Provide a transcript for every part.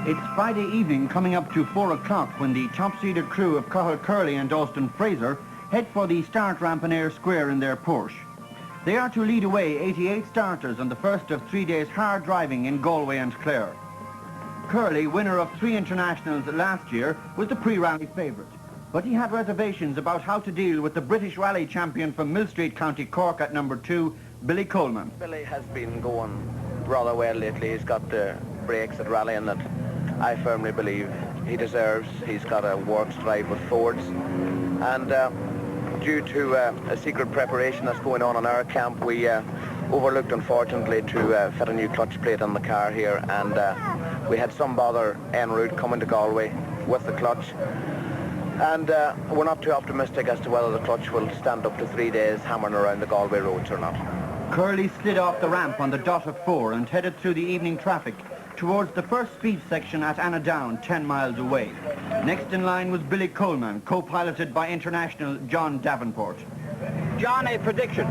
It's Friday evening coming up to 4 o'clock when the top-seeded crew of Cathal, Curley and Austin Fraser head for the start ramp in Ayr Square in their Porsche. They are to lead away 88 starters on the first of 3 days hard driving in Galway and Clare. Curley, winner of 3 internationals last year, was the pre-rally favourite, but he had reservations about how to deal with the British rally champion from Mill Street, County Cork at number 2, Billy Coleman. Billy has been going rather well lately. He's got the breaks at rallying that I firmly believe he deserves. He's got a works drive with Fords, and due to a secret preparation that's going on in our camp, we overlooked, unfortunately, to fit a new clutch plate on the car here, and we had some bother en route coming to Galway with the clutch, and we're not too optimistic as to whether the clutch will stand up to 3 days hammering around the Galway roads or not. Curley slid off the ramp on the dot of 4 and headed through the evening traffic towards the first speed section at Annadown, 10 miles away. Next in line was Billy Coleman, co-piloted by international John Davenport. John, a prediction?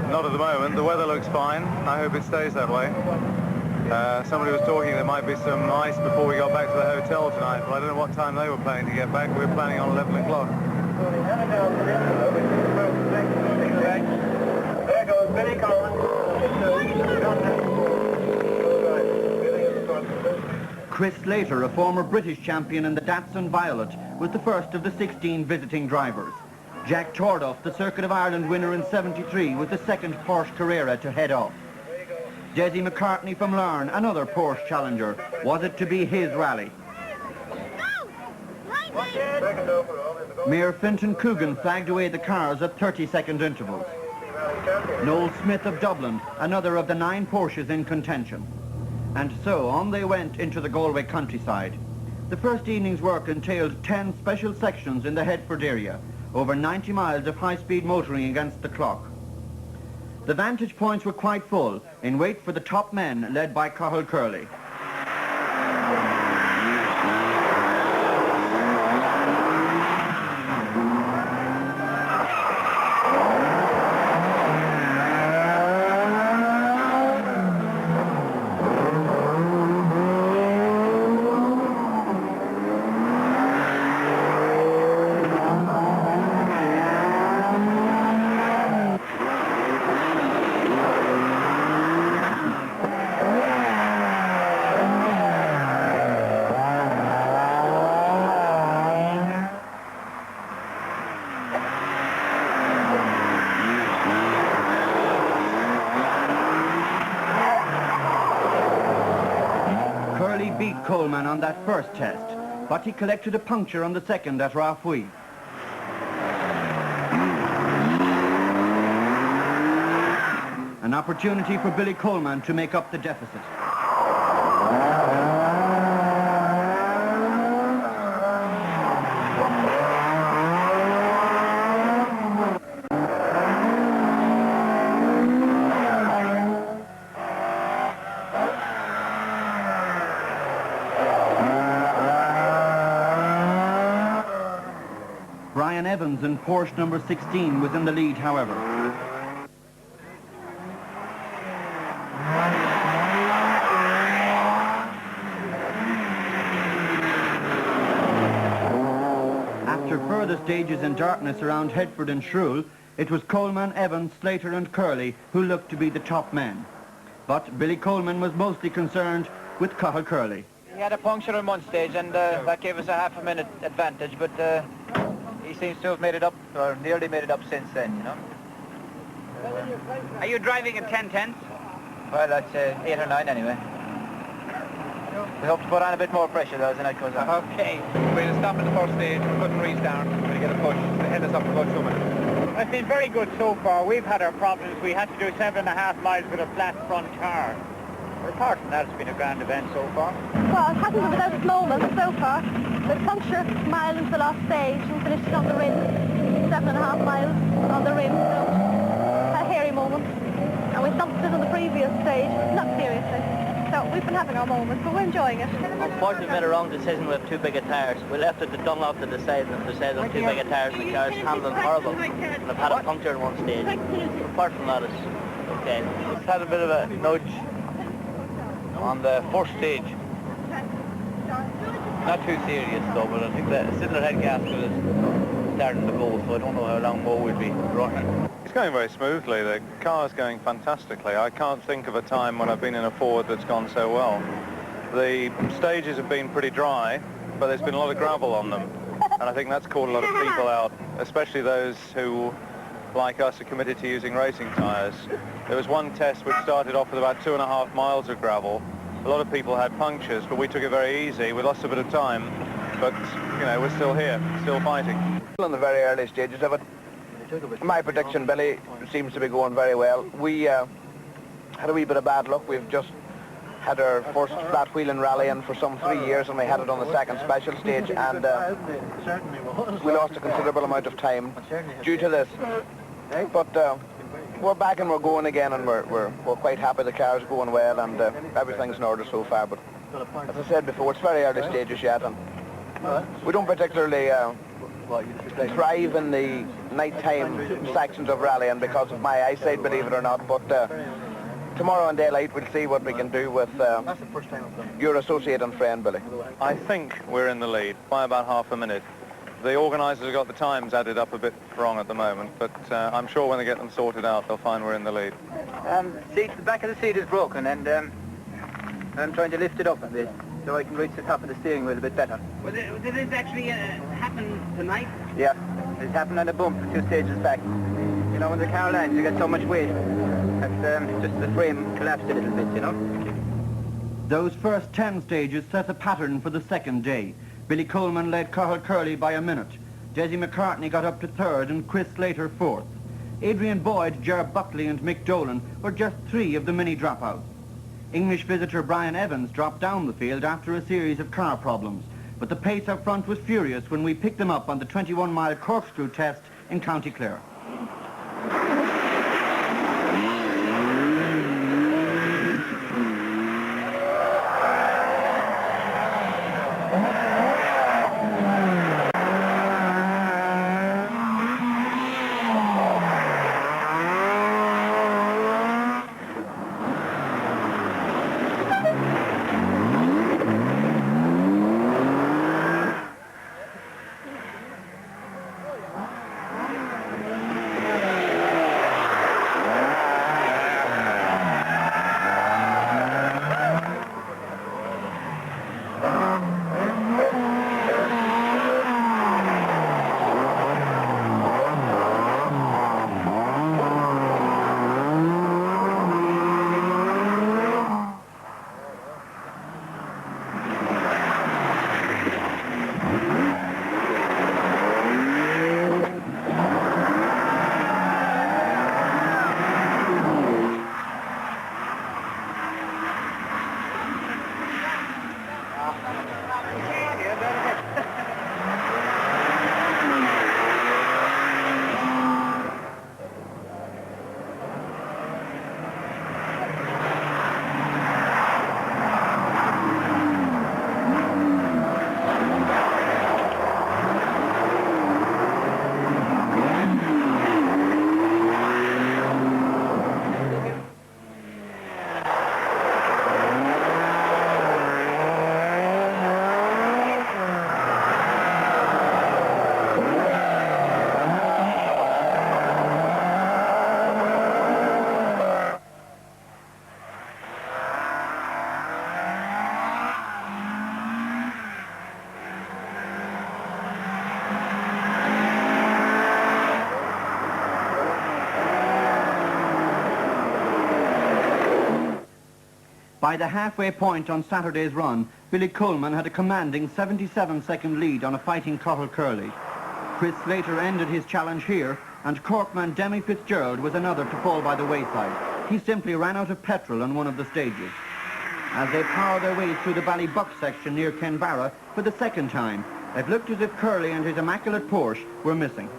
Not at the moment. The weather looks fine. I hope it stays that way. Somebody was talking there might be some ice before we got back to the hotel tonight, but I don't know what time they were planning to get back. We were planning on 11 o'clock. There goes Billy Coleman. Chris Slater, a former British champion in the Datsun Violet, was the first of the 16 visiting drivers. Jack Tordoff, the Circuit of Ireland winner in '73, was the second Porsche Carrera to head off. Desi McCartney from Larne, another Porsche challenger. Was it to be his rally? Mayor Fintan Coogan flagged away the cars at 30-second intervals. Noel Smith of Dublin, another of the 9 Porsches in contention. And so on they went into the Galway countryside. The first evening's work entailed 10 special sections in the Headford area, over 90 miles of high-speed motoring against the clock. The vantage points were quite full, in wait for the top men led by Cathal Curley. Beat Coleman on that first test, but he collected a puncture on the second at Rafui. An opportunity for Billy Coleman to make up the deficit. Brian Evans in Porsche number 16 was in the lead, however. After further stages in darkness around Headford and Shrule, it was Coleman, Evans, Slater and Curley who looked to be the top men. But Billy Coleman was mostly concerned with Cathal Curley. He had a puncture on one stage and that gave us a half a minute advantage, but he seems to have made it up, or nearly made it up since then, you know. Are you driving in 10/10? Well, that's 8 or 9 anyway. We hope to put on a bit more pressure though as the night goes on. Okay. We'll stop at the first stage, put the reach down, we'll get a push. They head us up for about 2 minutes. It's been very good so far. We've had our problems. We had to do 7.5 miles with a flat front car. But apart from that, it's been a grand event so far. Well, it hasn't been without its moments so far. The puncture mile into the last stage and finished it on the rim. 7.5 miles on the rim, so a hairy moment. And we stopped it on the previous stage, not seriously. So we've been having our moments, but we're enjoying it. Unfortunately, we made a wrong decision with 2 big tires. We left it to Dunlop to decide, and decided on 2 big tires, and the car's handling horrible. And I've had a puncture in one stage. Apart from that, it's okay. We've had a bit of a nudge on the first stage. Not too serious though, but I think the cylinder head gasket is starting to go, so I don't know how long more we'll be running. It's going very smoothly. The car's going fantastically. I can't think of a time when I've been in a Ford that's gone so well. The stages have been pretty dry, but there's been a lot of gravel on them. And I think that's caught a lot of people out, especially those who, like us, are committed to using racing tyres. There was one test which started off with about 2.5 miles of gravel. A lot of people had punctures, but we took it very easy. We lost a bit of time, but, you know, we're still here, still fighting. Still in the very early stages of it. My prediction, Billy, seems to be going very well. We had a wee bit of bad luck. We've just had our first flat wheeling rally in for some 3 years, and we had it on the second special stage, and we lost a considerable amount of time due to this. But we're back and we're going again, and we're quite happy. The car's going well, and everything's in order so far. But as I said before, it's very early stages yet, and we don't particularly thrive in the nighttime sections of rallying because of my eyesight, believe it or not. But tomorrow in daylight we'll see what we can do with your associate and friend, Billy. I think we're in the lead by about half a minute. The organisers have got the times added up a bit wrong at the moment, but I'm sure when they get them sorted out, they'll find we're in the lead. The back of the seat is broken, and I'm trying to lift it up a bit so I can reach the top of the steering wheel a bit better. Well, did this actually happen tonight? Yeah, it happened on a bump 2 stages back. You know, when the car lands, you get so much weight that just the frame collapsed a little bit, you know. Those first 10 stages set a pattern for the second day. Billy Coleman led Cathal Curley by a minute. Desi McCartney got up to third and Chris Slater fourth. Adrian Boyd, Ger Buckley and Mick Dolan were just 3 of the many dropouts. English visitor Brian Evans dropped down the field after a series of car problems, but the pace up front was furious when we picked them up on the 21-mile corkscrew test in County Clare. By the halfway point on Saturday's run, Billy Coleman had a commanding 77-second lead on a fighting Cathal Curley. Chris Slater ended his challenge here, and Corkman Demi Fitzgerald was another to fall by the wayside. He simply ran out of petrol on one of the stages. As they powered their way through the Ballybuck section near Kenbarra for the second time, it looked as if Curley and his immaculate Porsche were missing.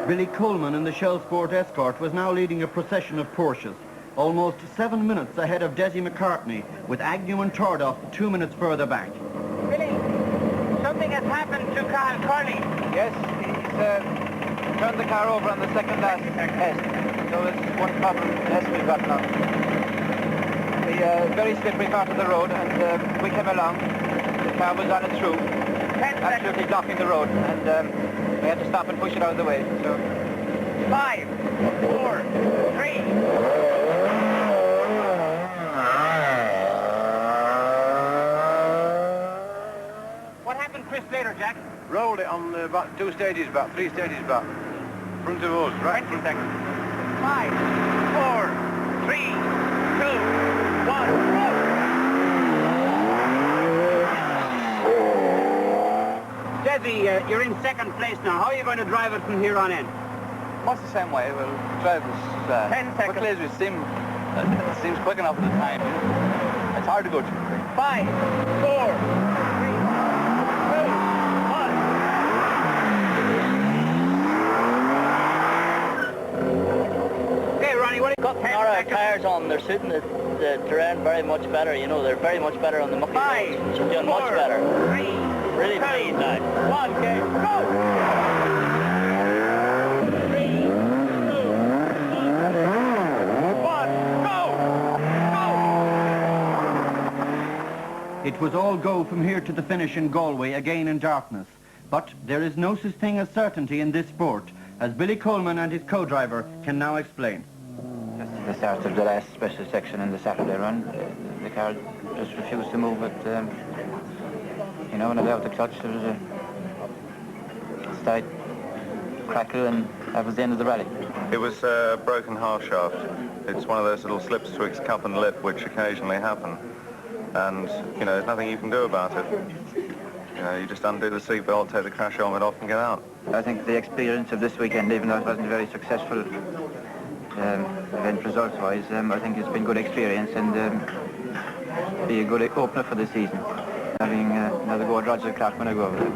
Billy Coleman in the Shell Sport Escort was now leading a procession of Porsches, almost 7 minutes ahead of Desi McCartney, with Agnew and Tordoff 2 minutes further back. Billy, something has happened to Cathal Curley. Yes, he's turned the car over on the second last test. So it's one problem less we've got now. The very slippery part of the road, and we came along. The car was on its through, absolutely blocking the road, and we had to stop and push it out of the way. So 5, 4, 3. What happened, Chris, later, Jack? Rolled it on about 3 stages back. Front of us, right? 20 seconds. 5, 4, 3, 2, 1, go! Desi, you're in second place now. How are you going to drive it from here on in? much the same way. We'll drive as 10 seconds. quickly as we seem. It seems quick enough at the time. It's hard to go too quick. 5, 4, 3, 2, 1. Okay, Ronnie, what do you got? Our tyres on, they're suiting the terrain very much better, you know, they're very much better on the mucky roads. She's doing much better. 3, really pleased now. 1, okay, go! It was all go from here to the finish in Galway, again in darkness. But there is no such thing as certainty in this sport, as Billy Coleman and his co-driver can now explain. Just at the start of the last special section in the Saturday run, the car just refused to move it. You know, when it out the clutch, there was a slight crackle, and that was the end of the rally. It was a broken half shaft. It's one of those little slips twixt cup and lip which occasionally happen. And, you know, there's nothing you can do about it. You know, you just undo the seatbelt, take the crash helmet off and get out. I think the experience of this weekend, even though it wasn't very successful event results-wise, I think it's been good experience and be a good opener for the season. Having another go at Roger Clark when I go over there.